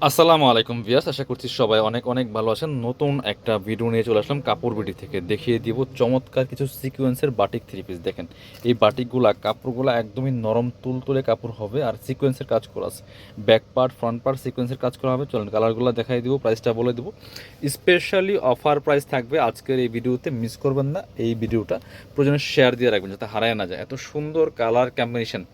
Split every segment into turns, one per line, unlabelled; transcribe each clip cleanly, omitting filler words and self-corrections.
আসসালামু আলাইকুম ভিউয়ার্স, আশা করছি সবাই অনেক অনেক ভালো আছেন। নতুন একটা ভিডিও নিয়ে চলে আসলাম কাপড় বিডি থেকে। দেখিয়ে দিব চমৎকার কিছু সিকোয়েন্সের বাটিক থ্রি পিস। দেখেন এই বাটিকগুলা কাপড়গুলো একদমই নরম তুলতুলে কাপড় হবে আর সিকোয়েন্সের কাজ করা আছে। ব্যাক পার্ট ফ্রন্ট পার্ট সিকোয়েন্সের কাজ করা হবে। চলেন কালারগুলো দেখাই দিব, প্রাইসটা বলে দেবো। স্পেশালি অফার প্রাইস থাকবে আজকের এই ভিডিওতে, মিস করবেন না। এই ভিডিওটা প্রয়োজনে শেয়ার দিয়ে রাখবেন যাতে হারায় না যায়। এত সুন্দর কালার কম্বিনেশন,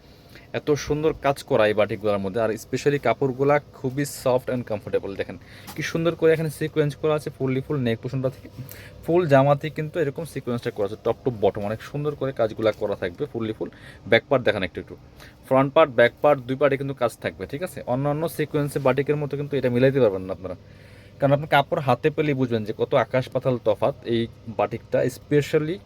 এত সুন্দর কাজ করা এই বাটিকগুলোর মধ্যে, আর স্পেশালি কাপড়গুলা খুবই সফট অ্যান্ড কমফোর্টেবল। দেখেন কি সুন্দর করে এখানে সিকোয়েন্স করা আছে ফুল নেক পোর্শনটা থেকে ফুল জামাতে কিন্তু এরকম সিকোয়েন্সটা করা আছে টপ টু বটম। অনেক সুন্দর করে কাজগুলা করা থাকবে ফুল। ব্যাক পার্ট দেখেন একটু একটু, ফ্রন্ট পার্ট ব্যাক পার্ট দুই পার্টে কিন্তু কাজ থাকবে। ঠিক আছে, অন্যান্য সিকোয়েন্সে বাটিকের মতো কিন্তু এটা মিলাইতে পারবেন না আপনারা, কারণ আপনি কাপড় হাতে পেলেই বুঝবেন যে কত আকাশ পাতাল তফাৎ এই বাটিকটা। স্পেশালি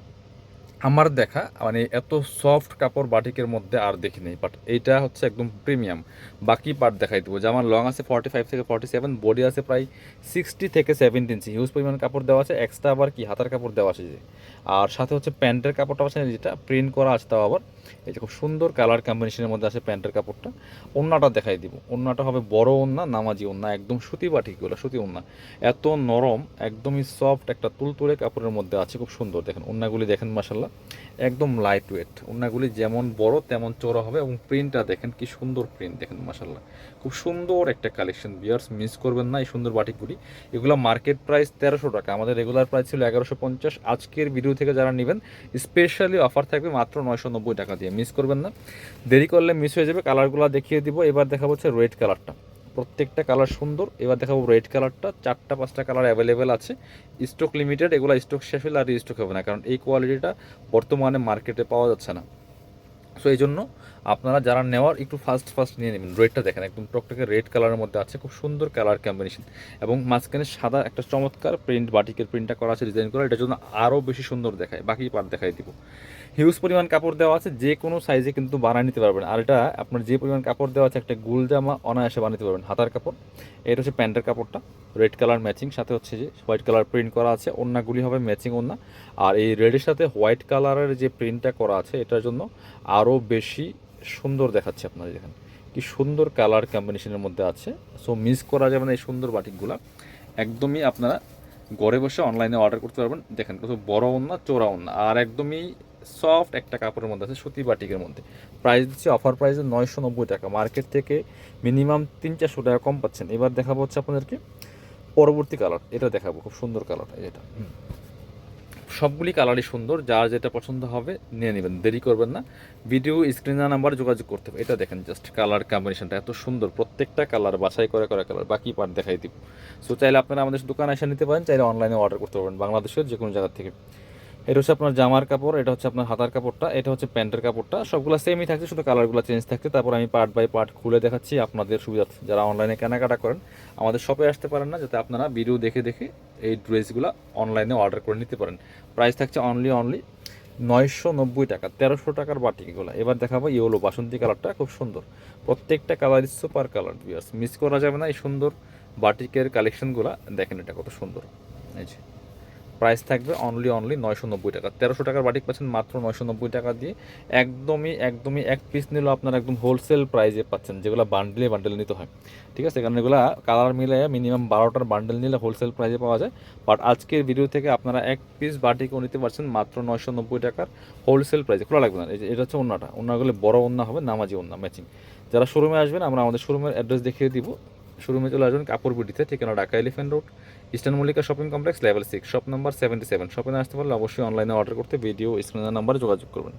আমার দেখা মানে এত সফট কাপড় বাটিকের মধ্যে আর দেখি নেই, বাট এইটা হচ্ছে একদম প্রিমিয়াম। বাকি পার্ট দেখাই দেবো, যেমন লং আছে 45 থেকে 47, বডি আছে প্রায় 60 থেকে 70 ইঞ্চি, হিউজ পরিমাণ কাপড় দেওয়া আছে। এক্সট্রা আবার কি হাতার কাপড় দেওয়া আছে যে, আর সাথে হচ্ছে প্যান্টের কাপড়টা আছে যেটা প্রিন্ট করা আছে, তাও আবার এই যে খুব সুন্দর কালার কম্বিনেশনের মধ্যে আছে প্যান্টের কাপড়টা। ওড়নাটা দেখাই দিব, ওড়নাটা হবে বড় ওড়না, নামাজি ওড়না, একদম সুতি বাটিকগুলো সুতি ওড়না, এত নরম একদমই সফট একটা তুলতুলে কাপড়ের মধ্যে আছে, খুব সুন্দর। দেখেন ওড়নাগুলি দেখেন মাশাল্লাহ একদম লাইট ওয়েট। ওড়নাগুলি যেমন বড় তেমন চওড়া হবে, এবং প্রিন্টটা দেখেন কি সুন্দর প্রিন্ট, দেখেন মাশাল্লাহ খুব সুন্দর একটা কালেকশন। ভিউয়ার্স মিস করবেন না এই সুন্দর বাটিকগুলি। এগুলো মার্কেট প্রাইস 1300 টাকা, আমাদের রেগুলার প্রাইস ছিল 1150। আজকের ভিডিও থেকে যারা নেবেন স্পেশালি অফার থাকবে মাত্র 990 টাকা দিয়ে, মিস করবেন না। দেরি করলে মিস হয়ে যাবে। কালারগুলো দেখিয়ে দিব। এবার দেখাবো হচ্ছে রেড কালারটা, প্রত্যেকটা কালার সুন্দর। এবার দেখাবো রেড কালারটা, 4টা 5টা কালার অ্যাভেলেবেল আছে, স্টক লিমিটেড। এগুলো স্টক শেষ হলে আর স্টক হবে না, কারণ এই কোয়ালিটিটা বর্তমানে মার্কেটে পাওয়া যাচ্ছে না। সো এই জন্য আপনারা যারা নেওয়ার একটু ফার্স্ট নিয়ে নেবেন। রেডটা দেখেন একদম টকটকে রেড কালারের মধ্যে আছে, খুব সুন্দর কালার কম্বিনেশন, এবং মাঝখানে সাদা একটা চমৎকার প্রিন্ট বাটিকের প্রিন্টটা করা আছে ডিজাইন করা, এটার জন্য আরও বেশি সুন্দর দেখায়। বাকি পার্ট দেখাই দিব। হিউজ পরিমাণ কাপড় দেওয়া আছে, যে কোনো সাইজে কিন্তু বানিয়ে নিতে পারবেন। আর এটা আপনার যে পরিমাণ কাপড় দেওয়া আছে একটা গুল জামা অনায়াসে বানাতে পারবেন। হাতার কাপড়, এটা হচ্ছে প্যান্টের কাপড়টা রেড কালার ম্যাচিং, সাথে হচ্ছে যে হোয়াইট কালার প্রিন্ট করা আছে। ওড়নাগুলি হবে ম্যাচিং ওড়না, আর এই রেডের সাথে হোয়াইট কালারের যে প্রিন্টটা করা আছে এটার জন্য আরও বেশি সুন্দর দেখাচ্ছে। আপনারা দেখেন কি সুন্দর কালার কম্বিনেশনের মধ্যে আছে। সো মিস করা যাবে না এই সুন্দর বাটিকগুলা। একদমই আপনারা ঘরে বসে অনলাইনে অর্ডার করতে পারবেন। দেখেন কত বড় ওড়না, চওড়া ওড়না, আর একদমই সফট একটা কাপড়ের মধ্যে আছে সুতি বাটিকের মধ্যে। প্রাইস দিচ্ছি অফার প্রাইসে 990 টাকা, মার্কেট থেকে মিনিমাম 300-400 টাকা কম পাচ্ছেন। এবার দেখাবো হচ্ছে আপনাদেরকে পরবর্তী কালার, এটা দেখাবো খুব সুন্দর কালার। এটা সবগুলি কালারই সুন্দর, যার যেটা পছন্দ হবে নিয়ে নেবেন, দেরি করবেন না। ভিডিও স্ক্রিনে নাম্বার যোগাযোগ করতে হবে। এটা দেখেন জাস্ট কালার কম্বিনেশনটা এত সুন্দর, প্রত্যেকটা কালার বাছাই করে কালার। বাকি পার্ট দেখাই দিব। সো চাইলে আপনারা আমাদের দোকানে এসে নিতে পারেন, চাইলে অনলাইনে অর্ডার করতে পারবেন বাংলাদেশের যে কোনো জায়গা থেকে। এটা হচ্ছে আপনার জামার কাপড়, এটা হচ্ছে আপনার হাতার কাপড়টা, এটা হচ্ছে প্যান্টের কাপড়টা। সবগুলো সেমই থাকছে, শুধু কালারগুলো চেঞ্জ থাকছে। তারপর আমি পার্ট বাই পার্ট খুলে দেখাচ্ছি আপনাদের সুবিধার্থে। যারা অনলাইনে কেনাকাটা করেন আমাদের শপে আসতে পারেন না, যাতে আপনারা ভিডিও দেখে দেখে এই ড্রেসগুলো অনলাইনে অর্ডার করে নিতে পারেন। প্রাইস থাকছে অনলি 990 টাকা, 1300 টাকার বাটিকগুলো। এবার দেখাবো ইয়েলো বাসন্তী কালারটা, খুব সুন্দর। প্রত্যেকটা কালারই সুপার কালার, ভিউয়ার্স মিস করা যাবে না এই সুন্দর বাটিকের কালেকশনগুলো। দেখেন এটা কত সুন্দর। এই যে প্রাইস থাকবে অনলি 990 টাকা, 1300 টাকার বাটিক পাচ্ছেন মাত্র 990 টাকা দিয়ে। একদমই এক পিস নিলেও আপনারা একদম হোলসেল প্রাইসে পাচ্ছেন, যেগুলো বান্ডেলে নিতে হয়। ঠিক আছে, কারণ এগুলো কালার মিলে মিনিমাম 12টার বান্ডেল নিলে হোলসেল প্রাইসে পাওয়া যায়। বাট আজকের ভিডিও থেকে আপনারা এক পিস বাটিকও নিতে পারছেন মাত্র 990 টাকার হোলসেল প্রাইসে। খোলা লাগবে না। এই যে এটা হচ্ছে ওড়নাগুলো বড় ওড়না হবে, নামাজি ওড়না ম্যাচিং। যারা শোরুমে আসবেন আমরা আমাদের শোরুমের অ্যাড্রেস দেখিয়ে দিব। শোরুমে চলে আসবেন কাপড় বিডিতে, ঠিকানা Dhaka elephant road, eastern Mallika shopping complex, level 6, shop number 77। শপে আসতে পারলে অবশ্যই অনলাইনে অর্ডার করতে ভিডিও স্ক্রিনের নাম্বারে যোগাযোগ করবেন।